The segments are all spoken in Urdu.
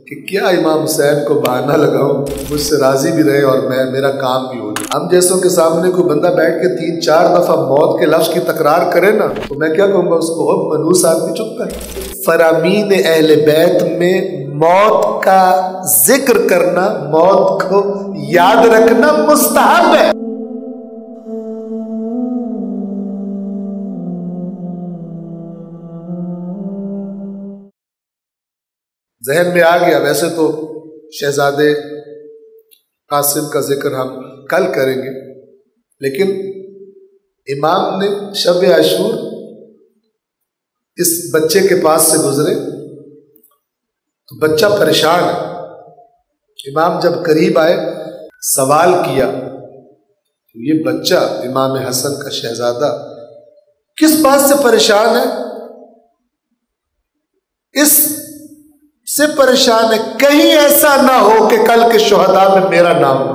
کہ کیا امام حسین کو بہانہ لگاؤں مجھ سے راضی بھی رہے اور میرا کام بھی ہو جائے۔ ہم جیسوں کے سامنے کوئی بندہ بیٹھ کے 3-4 دفعہ موت کے لفظ کی تکرار کرے نا تو میں کیا کہوں گا اس کو، منحوس آدمی چپ کر۔ فرامین اہل بیت میں موت کا ذکر کرنا، موت کو یاد رکھنا مستحب ہے۔ ذہن میں آ گیا، ویسے تو شہزادے قاسم کا ذکر ہم کل کریں گے، لیکن امام نے شب عاشور اس بچے کے پاس سے گزرے تو بچہ پریشان ہے۔ امام جب قریب آئے سوال کیا تو یہ بچہ امام حسن کا شہزادہ کس بات سے پریشان ہے؟ اس سے پریشان ہے کہیں ایسا نہ ہو کہ کل کے شہداء میں میرا نام ہو،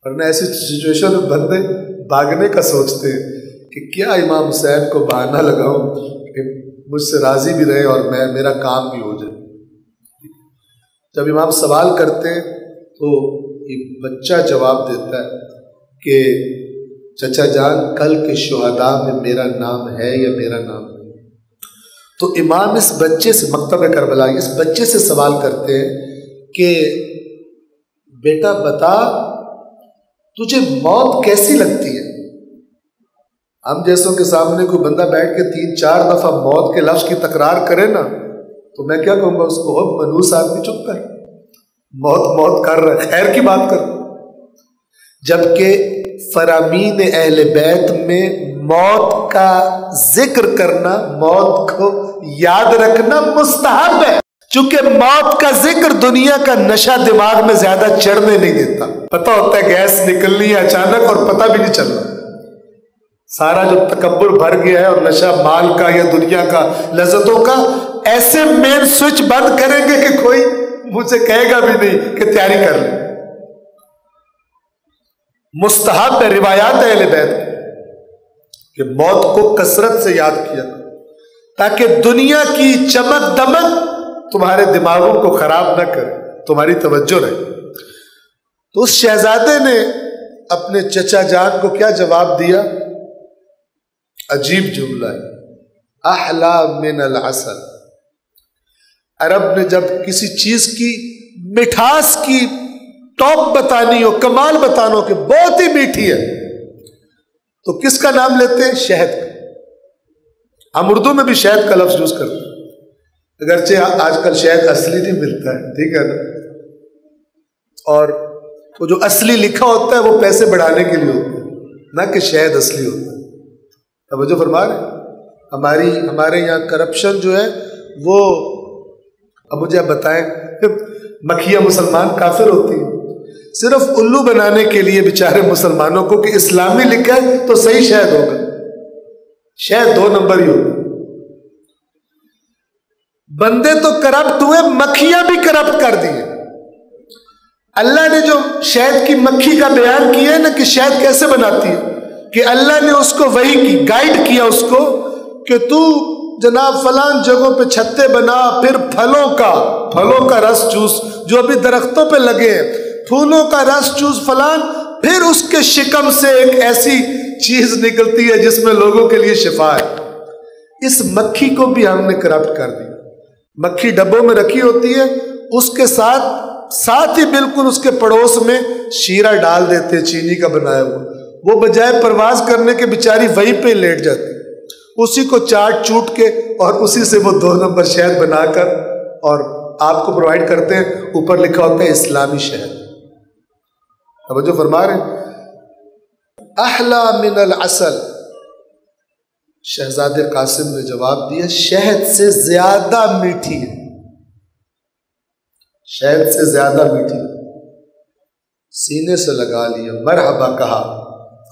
ورنہ ایسی سچویشن میں بندے بھاگنے کا سوچتے ہیں کہ کیا امام حسین کو بہانہ لگاؤں کہ مجھ سے راضی بھی رہے اور میرا کام بھی ہو جائے۔ جب امام سوال کرتے ہیں تو یہ بچہ جواب دیتا ہے کہ چچا جان کل کے شہداء میں میرا نام ہے یا میرا نام ہے؟ تو امام اس بچے سے، مکتب کربلا اس بچے سے سوال کرتے ہیں کہ بیٹا بتا تجھے موت کیسی لگتی ہے؟ ہم جیسوں کے سامنے کوئی بندہ بیٹھ کے 3-4 دفعہ موت کے لفظ کی تکرار کرے نا تو میں کیا کہوں گا اس کو، منحوس آدمی چپ کر، موت کر رہا ہے، خیر کی بات کر۔ جبکہ فرامین اہل بیت میں موت کا ذکر کرنا، موت کو یاد رکھنا مستحب ہے، چونکہ موت کا ذکر دنیا کا نشہ دماغ میں زیادہ چڑھنے نہیں دیتا۔ پتہ ہوتا ہے گیس نکلنی ہے اچانک اور پتہ بھی نہیں چل رہا، سارا جو تکبر بھر گیا ہے اور نشہ مال کا یا دنیا کا لذتوں کا، ایسے مین سوئچ بند کریں گے کہ کوئی مجھ سے کہے گا بھی نہیں کہ تیاری کر لیں۔ مستحب ہے، روایات ہے اہل بیت کہ موت کو کثرت سے یاد کیا تاکہ دنیا کی چمک دمک تمہارے دماغوں کو خراب نہ کرے، تمہاری توجہ رہے۔ تو اس شہزادے نے اپنے چچا جان کو کیا جواب دیا؟ عجیب جملہ ہے، احلا من العسل۔ عرب نے جب کسی چیز کی مٹھاس کی ٹاپ بتانی ہو، کمال بتانا ہو کہ بہت ہی میٹھی ہے تو کس کا نام لیتے ہیں؟ شہد کا۔ ہم اردو میں بھی شہد کا لفظ یوز کرتے ہیں، اگرچہ آج کل شہد اصلی نہیں ملتا ہے، ٹھیک ہے نا، اور وہ جو اصلی لکھا ہوتا ہے وہ پیسے بڑھانے کے لیے ہوتا ہے، نہ کہ شہد اصلی ہوتا ہے۔ توجہ فرما رہے؟ ہمارے یہاں کرپشن جو ہے وہ، اب مجھے آپ بتائیں، مکھیاں مسلمان کافر ہوتی ہیں صرف الو بنانے کے لیے بیچارے مسلمانوں کو کہ اسلامی لکھا ہے تو صحیح شہد ہوگا، شہد 2 نمبر ہی ہوگا۔ بندے تو کرپٹ ہوئے، مکھیاں بھی کرپٹ کر دی۔ اللہ نے جو شہد کی مکھی کا بیان کیا ہے نا کہ شہد کیسے بناتی ہے، کہ اللہ نے اس کو وحی کی، گائیڈ کیا اس کو کہ تو جناب فلان جگہوں پہ چھتے بنا، پھر پھلوں کا رس چوس، جو ابھی درختوں پہ لگے ہیں پھولوں کا رس چوس فلان، پھر اس کے شکم سے ایک ایسی چیز نکلتی ہے جس میں لوگوں کے لیے شفا ہے۔ اس مکھی کو بھی ہم نے کرپٹ کر دی۔ مکھی ڈبوں میں رکھی ہوتی ہے، اس کے ساتھ ہی بالکل اس کے پڑوس میں شیرہ ڈال دیتے، چینی کا بنایا ہوا، وہ بجائے پرواز کرنے کے بیچاری وہیں پہ لیٹ جاتی، اسی کو چاٹ چوٹ کے اور اسی سے وہ 2 نمبر شہد بنا کر اور آپ کو پرووائڈ کرتے ہیں، اوپر لکھا ہوتا ہے اسلامی شہد۔ اب جو فرما رہے ہیں احلا من العسل، شہزادے قاسم نے جواب دیا شہد سے زیادہ میٹھی ہے، شہد سے زیادہ میٹھی۔ سینے سے لگا لیا، مرحبا کہا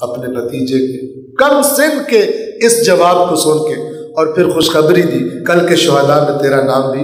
اپنے بھتیجے کے کم سن کے اس جواب کو سن کے، اور پھر خوشخبری دی کل کے شہداء میں تیرا نام بھی